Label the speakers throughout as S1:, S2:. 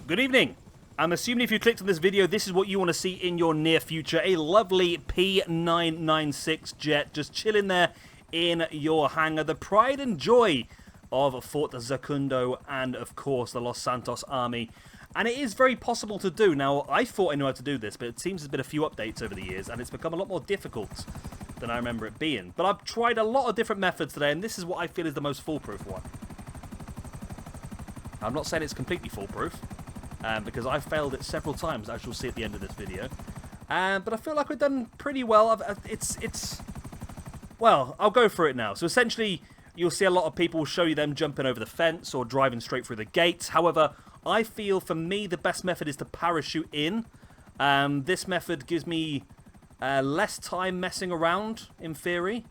S1: Good evening. I'm assuming if you clicked on this video, this is what you want to see in your near future. A lovely P996 jet just chilling there in your hangar. The pride and joy of Fort Zacundo and, of course, the Los Santos army. And it is very possible to do. Now, I thought I knew how to do this, but it seems there's been a few updates over the years, and it's become a lot more difficult than I remember it being. But I've tried a lot of different methods today, and this is what I feel is the most foolproof one. I'm not saying it's completely foolproof, because I failed it several times, as you'll see at the end of this video. But I feel like we've done pretty well. Well, I'll go through it now. So essentially, you'll see a lot of people show you them jumping over the fence or driving straight through the gates. However, I feel for me the best method is to parachute in. This method gives me less time messing around, in theory.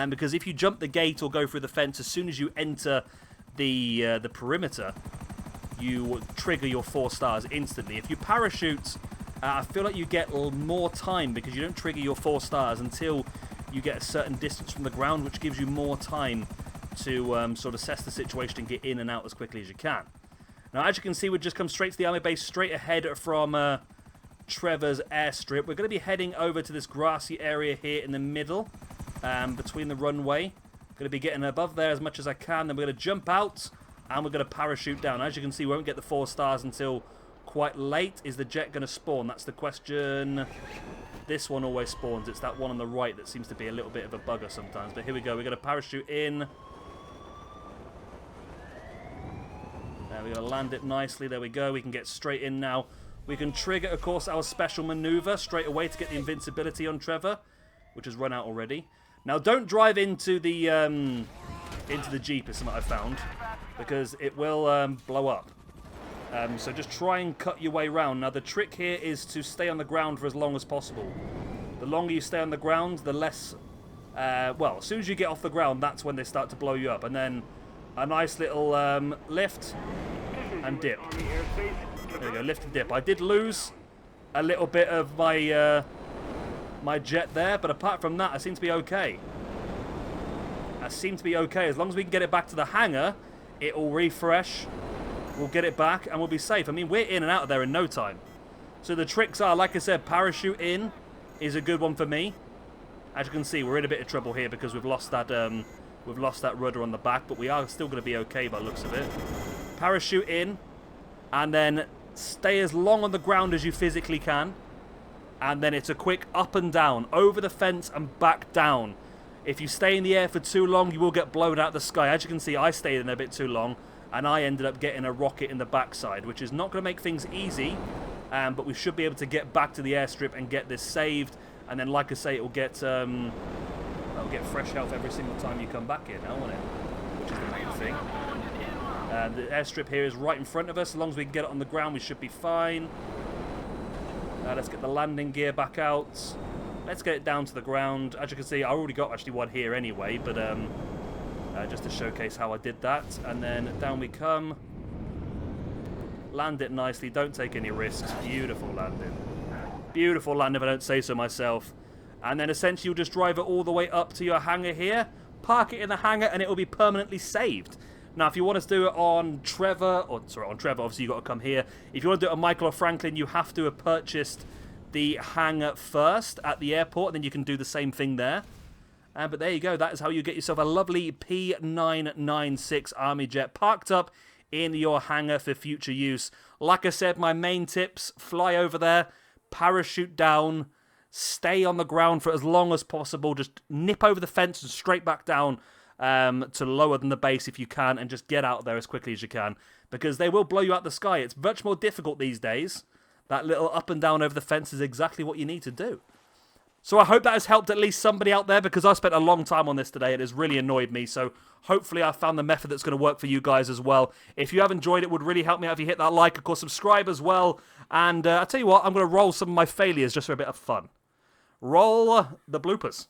S1: Because if you jump the gate or go through the fence, as soon as you enter the perimeter, you trigger your 4 stars instantly. If you parachute, I feel like you get more time because you don't trigger your 4 stars until you get a certain distance from the ground, which gives you more time to sort of assess the situation and get in and out as quickly as you can. Now, as you can see, we've just come straight to the army base, straight ahead from Trevor's airstrip. We're going to be heading over to this grassy area here in the middle, between the runway. Going to be getting above there as much as I can, then we're going to jump out, and we're going to parachute down. As you can see, we won't get the 4 stars until quite late. Is the jet going to spawn? That's the question. This one always spawns. It's that one on the right that seems to be a little bit of a bugger sometimes. But here we go. We're going to parachute in. We're going to land it nicely. There we go. We can get straight in now. We can trigger, of course, our special maneuver straight away to get the invincibility on Trevor, which has run out already. Now, don't drive into the Jeep, is something I found, because it will blow up. So just try and cut your way around. Now, the trick here is to stay on the ground for as long as possible. The longer you stay on the ground, the less... well, as soon as you get off the ground, that's when they start to blow you up. And then a nice little lift and dip. There we go, lift and dip. I did lose a little bit of my my jet there, but apart from that, I seem to be okay. I seem to be okay. As long as we can get it back to the hangar, it will refresh. We'll get it back, and we'll be safe. I mean, we're in and out of there in no time. So the tricks are, like I said, parachute in is a good one for me. As you can see, we're in a bit of trouble here because we've lost that rudder on the back, but we are still going to be okay by the looks of it. Parachute in, and then stay as long on the ground as you physically can. And then it's a quick up and down, over the fence and back down. If you stay in the air for too long, you will get blown out of the sky. As you can see, I stayed in there a bit too long, and I ended up getting a rocket in the backside, which is not going to make things easy, but we should be able to get back to the airstrip and get this saved. And then, like I say, it'll get fresh health every single time you come back here now, won't it? Which is the main thing. The airstrip here is right in front of us. As long as we can get it on the ground, we should be fine. Let's get the landing gear back out. Let's get it down to the ground. As you can see, I already got actually one here anyway, but just to showcase how I did that. And then down we come. Land it nicely. Don't take any risks. Beautiful landing. Beautiful landing, if I don't say so myself. And then essentially you'll just drive it all the way up to your hangar here. Park it in the hangar, and it will be permanently saved. Now, if you want to do it on Trevor, obviously you've got to come here. If you want to do it on Michael or Franklin, you have to have purchased the hangar first at the airport, and then you can do the same thing there. But there you go. That is how you get yourself a lovely P996 Army jet parked up in your hangar for future use. Like I said, my main tips, fly over there, parachute down, stay on the ground for as long as possible. Just nip over the fence and straight back down to lower than the base if you can, and just get out there as quickly as you can, because they will blow you out the sky. It's much more difficult these days. That little up and down over the fence is exactly what you need to do. So I hope that has helped at least somebody out there, because I spent a long time on this today. It has really annoyed me, so hopefully I found the method that's going to work for you guys as well. If you have enjoyed it, it would really help me out if you hit that like. Of course, subscribe as well. And I'll tell you what, I'm going to roll some of my failures just for a bit of fun. Roll the bloopers.